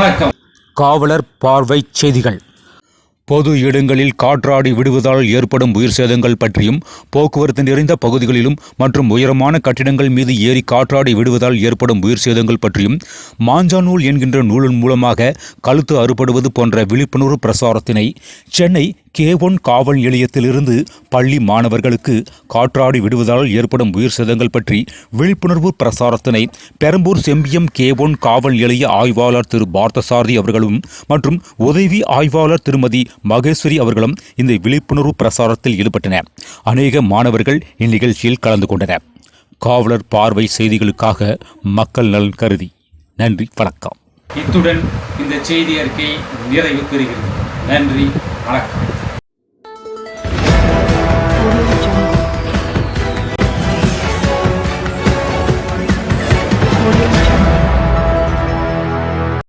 வணக்கம். காவலர் பார்வை செய்திகள். பொது இடங்களில் காற்றாடி விடுவதால் ஏற்படும் உயிர் சேதங்கள் பற்றியும், போக்குவரத்து நிறைந்த பகுதிகளிலும் மற்றும் உயரமான கட்டிடங்கள் மீது ஏறி காற்றாடி விடுவதால் ஏற்படும் உயிர் சேதங்கள் பற்றியும் மாஞ்சா நூல் என்கின்ற நூலின் மூலமாக கழுத்து அறுபடுவது போன்ற விழிப்புணர்வு பிரசாரத்தினை சென்னை K1 காவல் நிலையத்திலிருந்து பள்ளி மாணவர்களுக்கு காற்றாடி விடுவதால் ஏற்படும் உயிர் சேதங்கள் பற்றி விழிப்புணர்வு பிரசாரத்தினை பெரம்பூர் செம்பியம் K1 காவல் நிலைய ஆய்வாளர் திரு பார்த்தசாரதி அவர்களும் மற்றும் உதவி ஆய்வாளர் திருமதி மகேஸ்வரி அவர்களும் இந்த விழிப்புணர்வு பிரசாரத்தில் ஈடுபட்டனர். அநேக மாணவர்கள் இந்நிகழ்ச்சியில் கலந்து கொண்டனர். காவலர் பார்வை செய்திகளுக்காக மக்கள் நலன் கருதி. நன்றி, வணக்கம். இத்துடன் இந்த செய்தி அறிக்கை நிறைவு பெறுகிறது. நன்றி, வணக்கம். Audio Jungle.